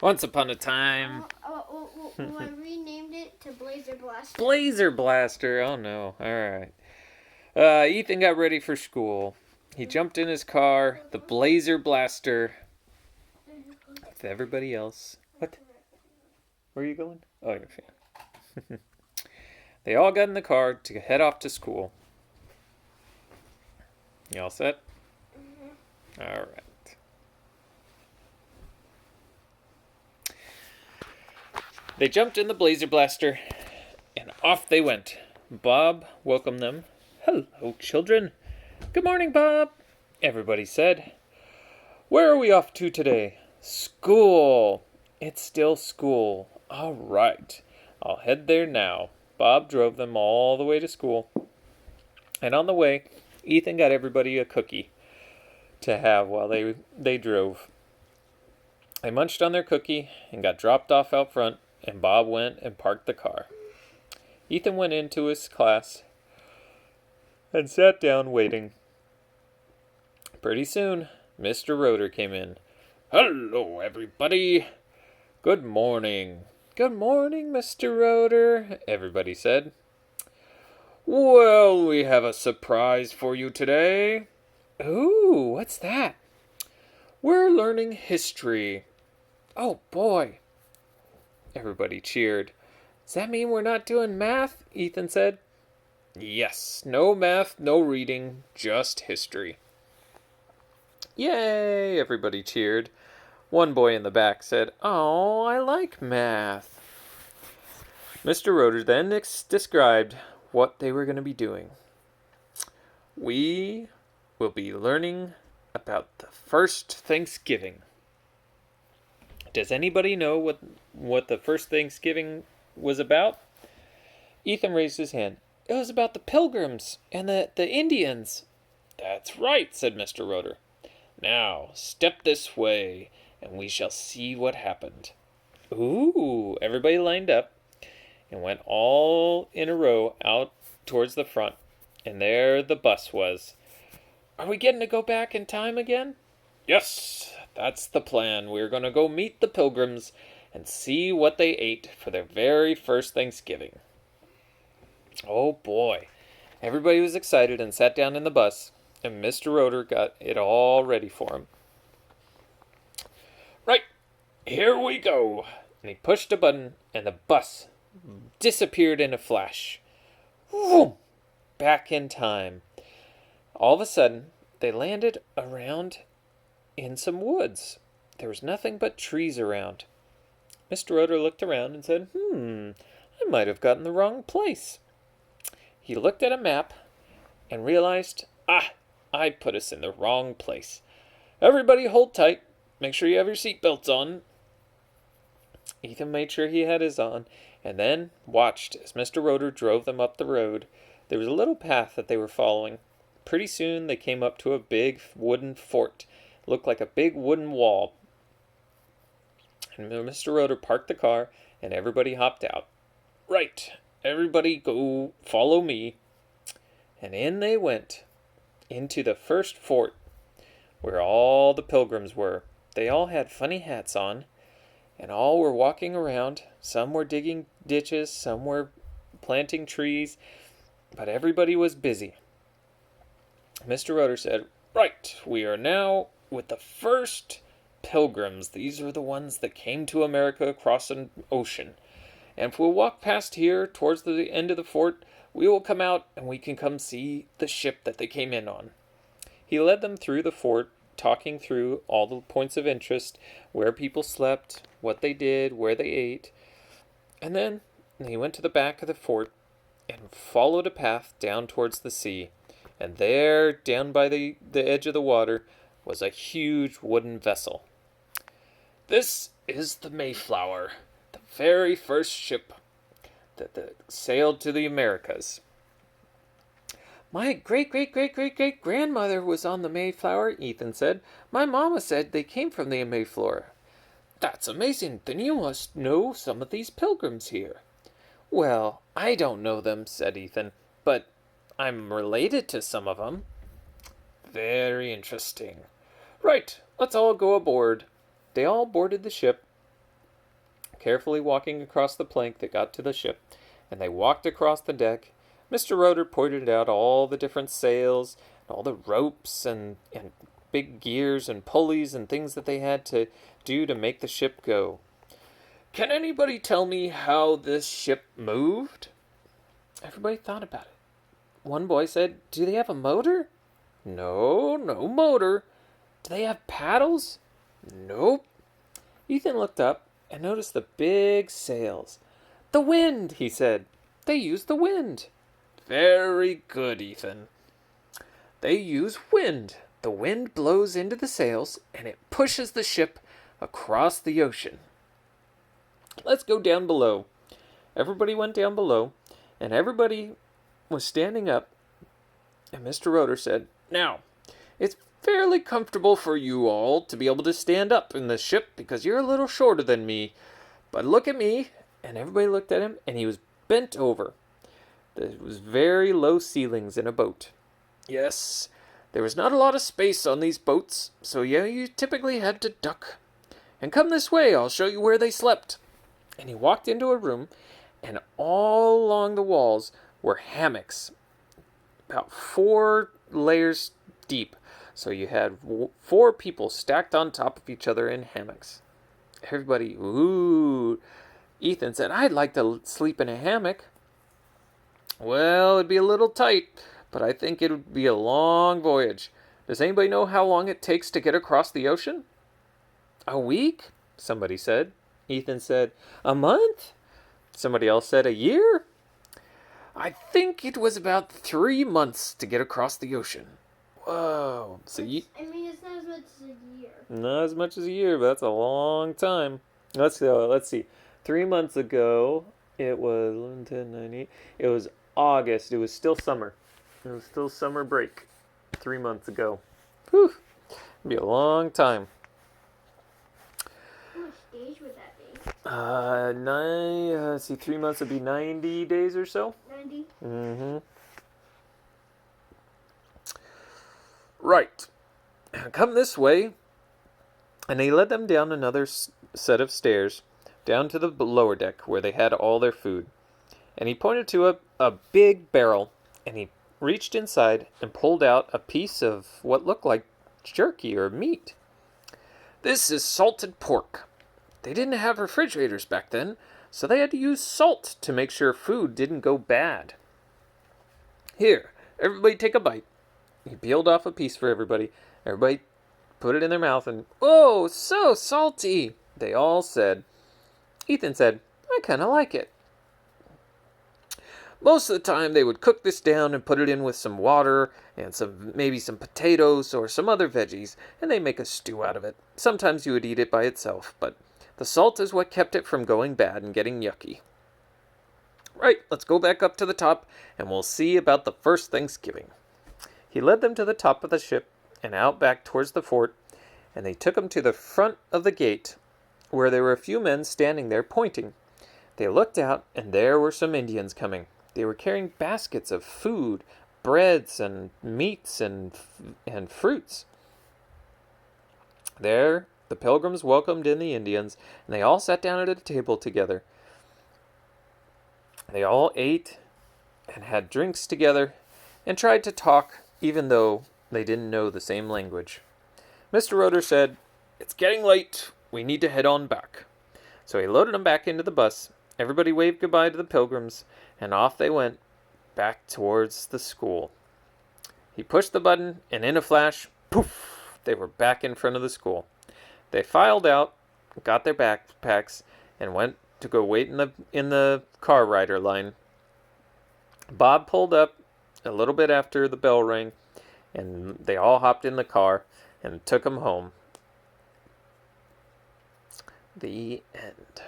Once upon a time. I renamed it to Blazer Blaster. Blazer Blaster. Oh no. Alright. Ethan got ready for school. He jumped in his car, the Blazer Blaster, with everybody else. What? Where are you going? Oh, your fan. They all got in the car to head off to school. You all set? Alright. They jumped in the Blazer Blaster, and off they went. Bob welcomed them. Hello, children. Good morning, Bob, everybody said. Where are we off to today? School. It's still school. All right. I'll head there now. Bob drove them all the way to school. And on the way, Ethan got everybody a cookie to have while they drove. They munched on their cookie and got dropped off out front, and Bob went and parked the car. Ethan went into his class and sat down waiting. Pretty soon, Mr. Rotor came in. Hello, everybody. Good morning. Good morning, Mr. Rotor, everybody said. Well, we have a surprise for you today. Ooh, what's that? We're learning history. Oh, boy. Everybody cheered. Does that mean we're not doing math? Ethan said. Yes, no math, no reading, just history. Yay, everybody cheered. One boy in the back said, Oh, I like math. Mr. Rotor then described what they were going to be doing. We will be learning about the first Thanksgiving. Does anybody know what the first Thanksgiving was about? Ethan raised his hand. It was about the Pilgrims and the Indians. That's right, said Mr. Rotor. Now, step this way, and we shall see what happened. Ooh, everybody lined up and went all in a row out towards the front, and there the bus was. Are we getting to go back in time again? Yes, that's the plan. We're going to go meet the Pilgrims and see what they ate for their very first Thanksgiving. Oh boy. Everybody was excited and sat down in the bus, and Mr. Rotor got it all ready for him. Right, here we go. And he pushed a button, and the bus disappeared in a flash. Vroom! Back in time. All of a sudden, they landed around in some woods. There was nothing but trees around. Mr. Rotor looked around and said, I might have gotten the wrong place. He looked at a map and realized, I put us in the wrong place. Everybody hold tight. Make sure you have your seatbelts on. Ethan made sure he had his on, and then watched as Mr. Rotor drove them up the road. There was a little path that they were following. Pretty soon they came up to a big wooden fort. It looked like a big wooden wall. And Mr. Rotor parked the car, and everybody hopped out. Right, everybody go follow me. And in they went, into the first fort, where all the pilgrims were. They all had funny hats on, and all were walking around. Some were digging ditches, some were planting trees, but everybody was busy. Mr. Rotor said, Right, we are now with the first pilgrims. These are the ones that came to America across an ocean. And if we'll walk past here towards the end of the fort, we will come out and we can come see the ship that they came in on. He led them through the fort, talking through all the points of interest, where people slept, what they did, where they ate. And then he went to the back of the fort and followed a path down towards the sea. And there, down by the edge of the water, was a huge wooden vessel. This is the Mayflower, the very first ship that sailed to the Americas. My great-great-great-great-great-grandmother was on the Mayflower, Ethan said. My mama said they came from the Mayflower. That's amazing. Then you must know some of these pilgrims here. Well, I don't know them, said Ethan, but I'm related to some of them. Very interesting. Right, let's all go aboard. They all boarded the ship, carefully walking across the plank that got to the ship, and they walked across the deck. Mr. Rotor pointed out all the different sails, and all the ropes, and big gears and pulleys and things that they had to do to make the ship go. Can anybody tell me how this ship moved? Everybody thought about it. One boy said, do they have a motor? No, no motor. Do they have paddles? Nope. Ethan looked up and noticed the big sails. The wind, he said. They use the wind. Very good, Ethan. They use wind. The wind blows into the sails and it pushes the ship across the ocean. Let's go down below. Everybody went down below, and everybody was standing up, and Mr. Rotor said, now, it's fairly comfortable for you all to be able to stand up in this ship because you're a little shorter than me. But look at me. And everybody looked at him, and he was bent over. There was very low ceilings in a boat. Yes, there was not a lot of space on these boats, so yeah, you typically had to duck. And come this way, I'll show you where they slept. And he walked into a room, and all along the walls were hammocks, about 4 layers deep. So you had 4 people stacked on top of each other in hammocks. Everybody, ooh. Ethan said, I'd like to sleep in a hammock. Well, it'd be a little tight, but I think it would be a long voyage. Does anybody know how long it takes to get across the ocean? A week? Somebody said. Ethan said, a month? Somebody else said, a year? I think it was about 3 months to get across the ocean. Whoa. So it's not as much as a year. Not as much as a year, but that's a long time. Let's see. 3 months ago, it was 11, 10, 9, 8. It was August. It was still summer. It was still summer break 3 months ago. Whew. It'd be a long time. How much days would that be? 3 months would be 90 days or so. 90? Mm-hmm. Right. Come this way. And he led them down another set of stairs, down to the lower deck where they had all their food. And he pointed to a big barrel, and he reached inside and pulled out a piece of what looked like jerky or meat. This is salted pork. They didn't have refrigerators back then, so they had to use salt to make sure food didn't go bad. Here, everybody take a bite. He peeled off a piece for everybody. Everybody put it in their mouth and, oh, so salty, they all said. Ethan said, I kind of like it. Most of the time they would cook this down and put it in with some water and maybe some potatoes or some other veggies, and they make a stew out of it. Sometimes you would eat it by itself, but the salt is what kept it from going bad and getting yucky. Right, let's go back up to the top and we'll see about the first Thanksgiving. He led them to the top of the ship and out back towards the fort, and they took them to the front of the gate where there were a few men standing there pointing. They looked out, and there were some Indians coming. They were carrying baskets of food, breads and meats and fruits. There, the pilgrims welcomed in the Indians, and they all sat down at a table together. They all ate and had drinks together and tried to talk, even though they didn't know the same language. Mr. Rotor said, it's getting late. We need to head on back. So he loaded them back into the bus. Everybody waved goodbye to the pilgrims, and off they went back towards the school. He pushed the button, and in a flash, poof, they were back in front of the school. They filed out, got their backpacks, and went to go wait in the car rider line. Bob pulled up a little bit after the bell rang, and they all hopped in the car and took him home. The end.